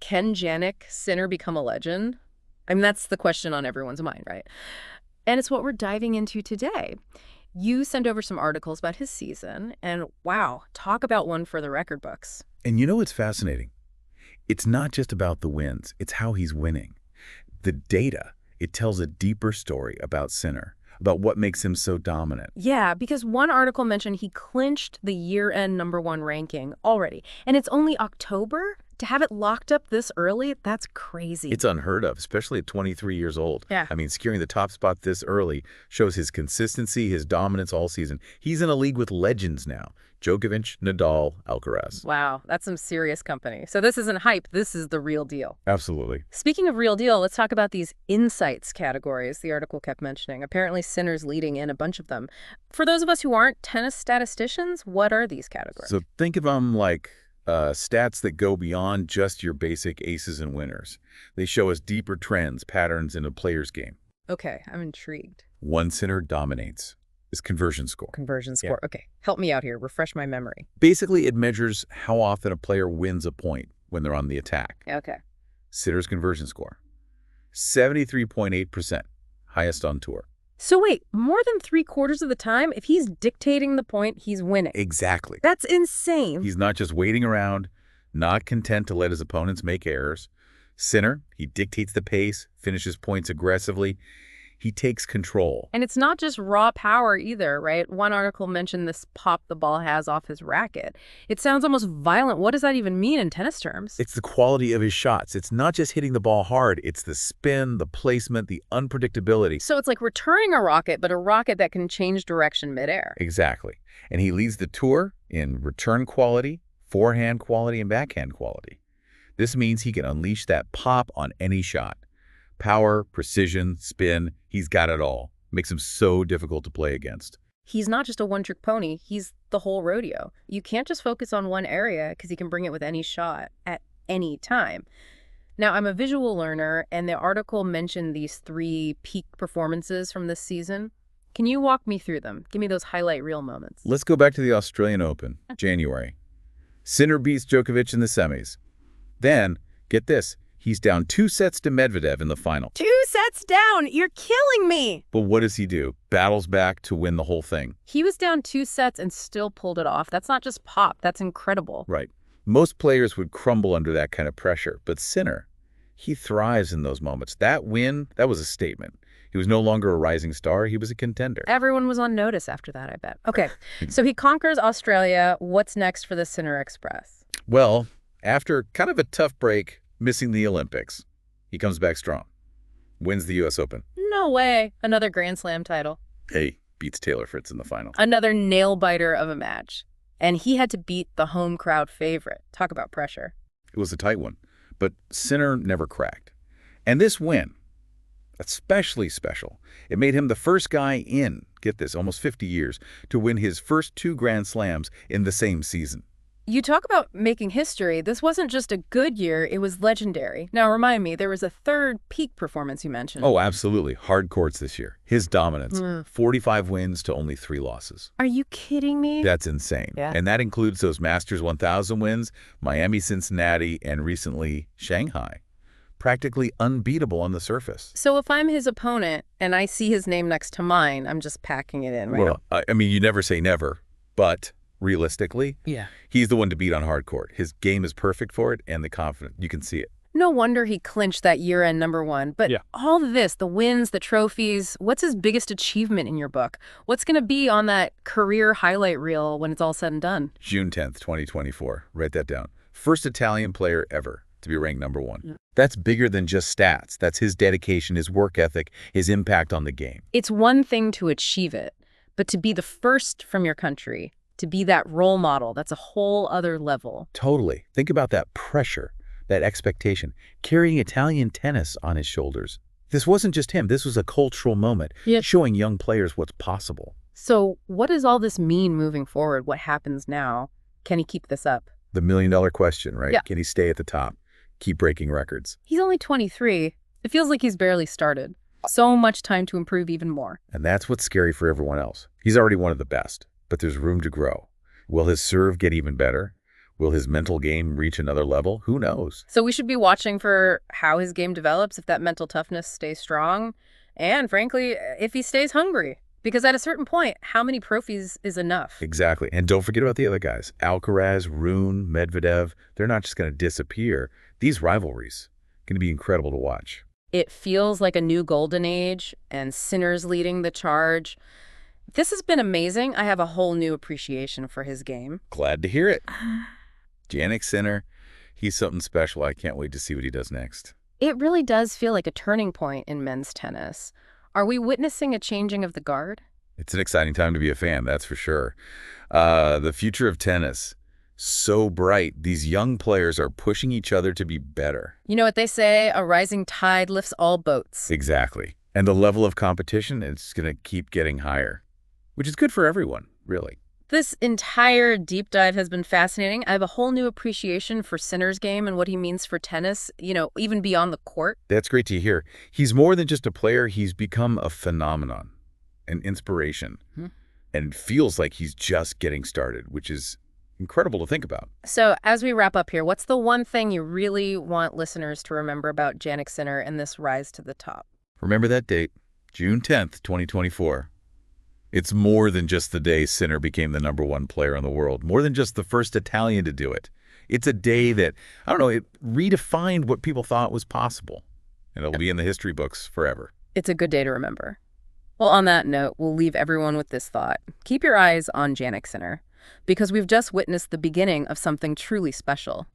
Can Jannik Sinner become a legend? I mean, that's the question on everyone's mind, right? And it's what we're diving into today. You sent over some articles about his season, and wow, talk about one for the record books. And you know what's fascinating? It's not just about the wins, it's how he's winning. The data, it tells a deeper story about Sinner, about what makes him so dominant. Yeah, because one article mentioned he clinched the year-end #1 ranking already, and it's only October? To have it locked up this early, that's crazy. It's unheard of, especially at 23 years old. Yeah. I mean, securing the top spot this early shows his consistency, his dominance all season. He's in a league with legends now. Djokovic, Nadal, Alcaraz. Wow, that's some serious company. So this isn't hype, this is the real deal. Absolutely. Speaking of real deal, let's talk about these insights categories the article kept mentioning. Apparently Sinner's leading in a bunch of them. For those of us who aren't tennis statisticians, what are these categories? So think of them like stats that go beyond just your basic aces and winners. They show us deeper trends, patterns in a player's game. Okay, I'm intrigued. One Sinner dominates is conversion score. Conversion score. Okay, help me out here. Refresh my memory. Basically, it measures how often a player wins a point when they're on the attack. Okay. Sinner's conversion score, 73.8%, highest on tour. So wait, more than 3/4 of the time, if he's dictating the point, he's winning. Exactly. That's insane. He's not just waiting around, not content to let his opponents make errors. Sinner, he dictates the pace, finishes points aggressively. He takes control. And it's not just raw power either, right? One article mentioned this pop the ball has off his racket. It sounds almost violent. What does that even mean in tennis terms? It's the quality of his shots. It's not just hitting the ball hard. It's the spin, the placement, the unpredictability. So it's like returning a rocket, but a rocket that can change direction midair. Exactly. And he leads the tour in return quality, forehand quality, and backhand quality. This means he can unleash that pop on any shot. Power, precision, spin, he's got it all. Makes him so difficult to play against. He's not just a one-trick pony, he's the whole rodeo. You can't just focus on one area because he can bring it with any shot at any time. Now, I'm a visual learner, and the article mentioned these 3 peak performances from this season. Can you walk me through them? Give me those highlight reel moments. Let's go back to the Australian Open, January. Sinner beats Djokovic in the semis. Then, get this, he's down 2 sets to Medvedev in the final. 2 sets down! You're killing me! But what does he do? Battles back to win the whole thing. He was down 2 sets and still pulled it off. That's not just pop, that's incredible. Right. Most players would crumble under that kind of pressure, but Sinner, he thrives in those moments. That win, that was a statement. He was no longer a rising star, he was a contender. Everyone was on notice after that, I bet. Okay, so he conquers Australia. What's next for the Sinner Express? Well, after kind of a tough break, missing the Olympics, he comes back strong. Wins the U.S. Open. No way. Another Grand Slam title. Hey, beats Taylor Fritz in the final. Another nail-biter of a match. And he had to beat the home crowd favorite. Talk about pressure. It was a tight one, but Sinner never cracked. And this win, especially special. It made him the first guy in, get this, almost 50 years, to win his first 2 Grand Slams in the same season. You talk about making history. This wasn't just a good year, it was legendary. Now remind me, there was a 3rd peak performance you mentioned. Oh, absolutely. Hard courts this year. His dominance, 45 wins to only 3 losses. Are you kidding me? That's insane. Yeah. And that includes those Masters 1000 wins, Miami, Cincinnati, and recently Shanghai. Practically unbeatable on the surface. So if I'm his opponent and I see his name next to mine, I'm just packing it in, right? Well, I mean, you never say never, but realistically, yeah, he's the one to beat on hard court. His game is perfect for it, and the confidence, you can see it. No wonder he clinched that year-end #1. But all of this, the wins, the trophies, what's his biggest achievement in your book? What's going to be on that career highlight reel when it's all said and done? June 10th, 2024. Write that down. First Italian player ever to be ranked #1. Yeah. That's bigger than just stats. That's his dedication, his work ethic, his impact on the game. It's one thing to achieve it, but to be the first from your country, to be that role model, that's a whole other level. Totally. Think about that pressure, that expectation, carrying Italian tennis on his shoulders. This wasn't just him. This was a cultural moment, showing young players what's possible. So what does all this mean moving forward? What happens now? Can he keep this up? The million-dollar question, right? Yeah. Can he stay at the top? Keep breaking records? He's only 23. It feels like he's barely started. So much time to improve even more. And that's what's scary for everyone else. He's already one of the best, but there's room to grow. Will his serve get even better? Will his mental game reach another level? Who knows? So we should be watching for how his game develops, if that mental toughness stays strong, and frankly, if he stays hungry. Because at a certain point, how many trophies is enough? Exactly. And don't forget about the other guys. Alcaraz, Rune, Medvedev. They're not just going to disappear. These rivalries going to be incredible to watch. It feels like a new golden age, and Sinner's leading the charge. This has been amazing. I have a whole new appreciation for his game. Glad to hear it. Jannik Sinner, he's something special. I can't wait to see what he does next. It really does feel like a turning point in men's tennis. Are we witnessing a changing of the guard? It's an exciting time to be a fan, that's for sure. The future of tennis, so bright. These young players are pushing each other to be better. You know what they say, a rising tide lifts all boats. Exactly. And the level of competition is going to keep getting higher, which is good for everyone, really. This entire deep dive has been fascinating. I have a whole new appreciation for Sinner's game and what he means for tennis, even beyond the court. That's great to hear. He's more than just a player. He's become a phenomenon, an inspiration, and feels like he's just getting started, which is incredible to think about. So as we wrap up here, what's the one thing you really want listeners to remember about Jannik Sinner and this rise to the top? Remember that date, June 10th, 2024. It's more than just the day Sinner became the #1 player in the world, more than just the first Italian to do it. It's a day that, I don't know, it redefined what people thought was possible, and it'll be in the history books forever. It's a good day to remember. Well, on that note, we'll leave everyone with this thought. Keep your eyes on Jannik Sinner, because we've just witnessed the beginning of something truly special.